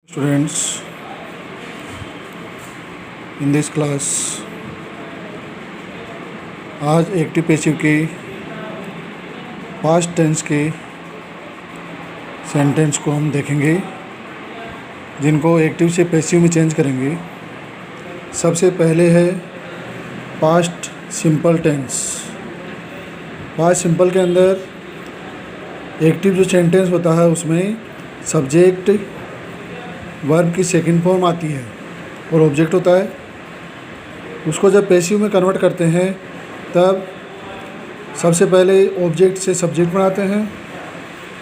Students, in this class आज active passive के past tense के सेंटेंस को हम देखेंगे जिनको एक्टिव से पैसिव में चेंज करेंगे। सबसे पहले है past simple tense. Past simple के अंदर एक्टिव जो सेंटेंस होता है उसमें सब्जेक्ट वर्ब की सेकंड फॉर्म आती है और ऑब्जेक्ट होता है। उसको जब पैसिव में कन्वर्ट करते हैं तब सबसे पहले ऑब्जेक्ट से सब्जेक्ट बनाते हैं,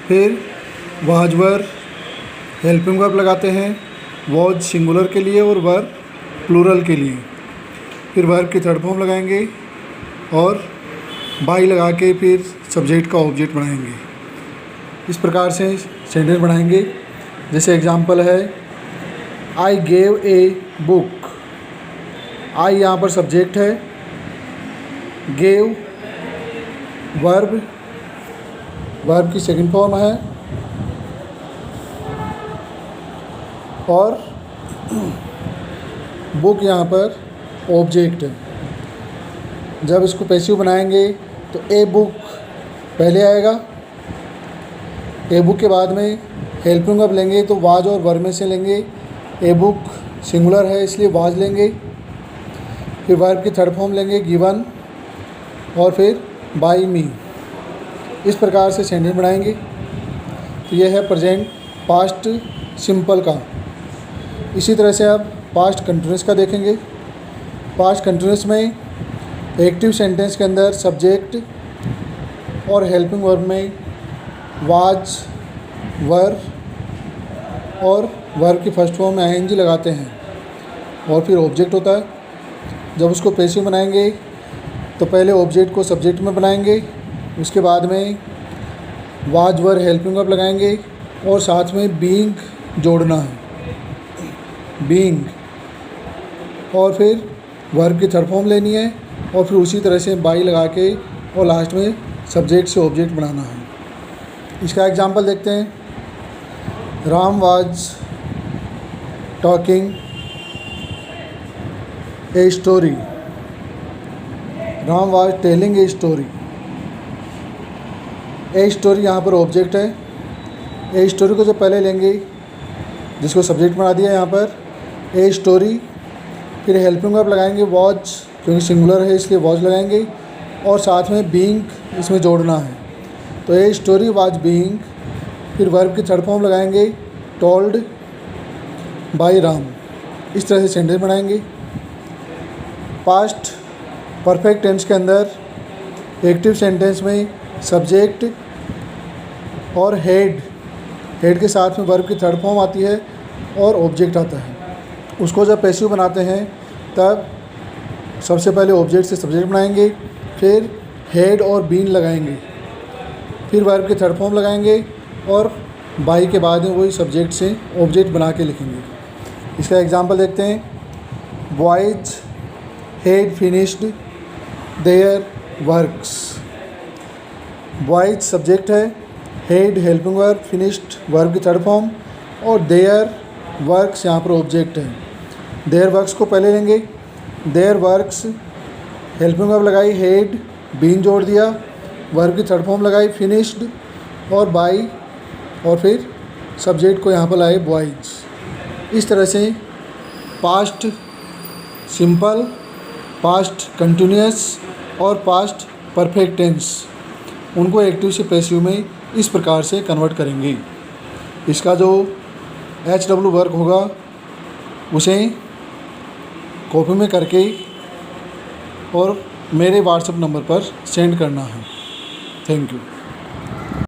फिर वाज वर्ब हेल्पिंग वर्ब लगाते हैं, वाज सिंगुलर के लिए और वर्ब प्लूरल के लिए, फिर वर्ब की थर्ड फॉर्म लगाएंगे और बाई लगा के फिर सब्जेक्ट का ऑब्जेक्ट बनाएंगे। इस प्रकार से सेंटेंस बनाएंगे। जैसे एग्जांपल है आई गेव ए बुक। आई यहाँ पर सब्जेक्ट है, गेव वर्ब की सेकंड फॉर्म है और बुक यहाँ पर ऑब्जेक्ट है। जब इसको पैसिव बनाएंगे तो ए बुक पहले आएगा। ए बुक के बाद में हेल्पिंग वर्ब लेंगे तो वाज और वर्ब में से लेंगे। ए बुक सिंगुलर है इसलिए वाज लेंगे, फिर वर्ब की थर्ड फॉर्म लेंगे गिवन और फिर बाय मी। इस प्रकार से सेंटेंस बनाएंगे। तो यह है प्रेजेंट पास्ट सिंपल का। इसी तरह से अब पास्ट कंटिन्यूस का देखेंगे। पास्ट कंटिन्यूस में एक्टिव सेंटेंस के अंदर सब्जेक्ट और हेल्पिंग वर्ब में वाज वर्ब और वर्ब की फर्स्ट फॉर्म में आईएनजी लगाते हैं और फिर ऑब्जेक्ट होता है। जब उसको पैसिव बनाएंगे तो पहले ऑब्जेक्ट को सब्जेक्ट में बनाएंगे, उसके बाद में वाज वर्ब हेल्पिंग वर्ब लगाएंगे और साथ में बीइंग जोड़ना है, बीइंग, और फिर वर्ब की थर्ड फॉर्म लेनी है और फिर उसी तरह से बाई लगा के और लास्ट में सब्जेक्ट से ऑब्जेक्ट बनाना है। इसका एग्जांपल देखते हैं। Ram was talking a story. Ram was telling a story. A story यहाँ पर ऑब्जेक्ट है। ए स्टोरी को जो पहले लेंगे, जिसको सब्जेक्ट बना दिया यहाँ पर, ए स्टोरी, फिर हेल्पिंग वर्ब लगाएंगे वाज, क्योंकि सिंगुलर है इसलिए वाज लगाएंगे और साथ में बीइंग इसमें जोड़ना है। तो ए स्टोरी वाज बीइंग, फिर वर्ब की थर्ड फॉर्म लगाएंगे टोल्ड बाय राम। इस तरह से सेंटेंस बनाएंगे। पास्ट परफेक्ट टेंस के अंदर एक्टिव सेंटेंस में सब्जेक्ट और हेड के साथ में वर्ब की थर्ड फॉर्म आती है और ऑब्जेक्ट आता है। उसको जब पैसिव बनाते हैं तब सबसे पहले ऑब्जेक्ट से सब्जेक्ट बनाएंगे, फिर हेड और बीन लगाएंगे, फिर वर्ब की थर्ड फॉर्म लगाएंगे और बाई के बाद में वही सब्जेक्ट से ऑब्जेक्ट बना के लिखेंगे। इसका एग्जांपल देखते हैं। Boys had finished their works. Boys subject है, had helping verb, finished verb की थर्ड फॉर्म और देयर वर्क्स यहाँ पर ऑब्जेक्ट है। देयर वर्क्स को पहले लेंगे। देयर वर्क्स हेल्पिंग वर्ब लगाई, हैड बीन जोड़ दिया, वर्ब की थर्ड फॉर्म लगाई फिनिश्ड और बाई, और फिर सब्जेक्ट को यहाँ पर लाए बॉयज। इस तरह से पास्ट सिंपल, पास्ट कंटिन्यूअस और पास्ट परफेक्ट टेंस, उनको एक्टिव से पैसिव में इस प्रकार से कन्वर्ट करेंगे। इसका जो HW वर्क होगा उसे कॉपी में करके और मेरे व्हाट्सएप नंबर पर सेंड करना है। Thank you.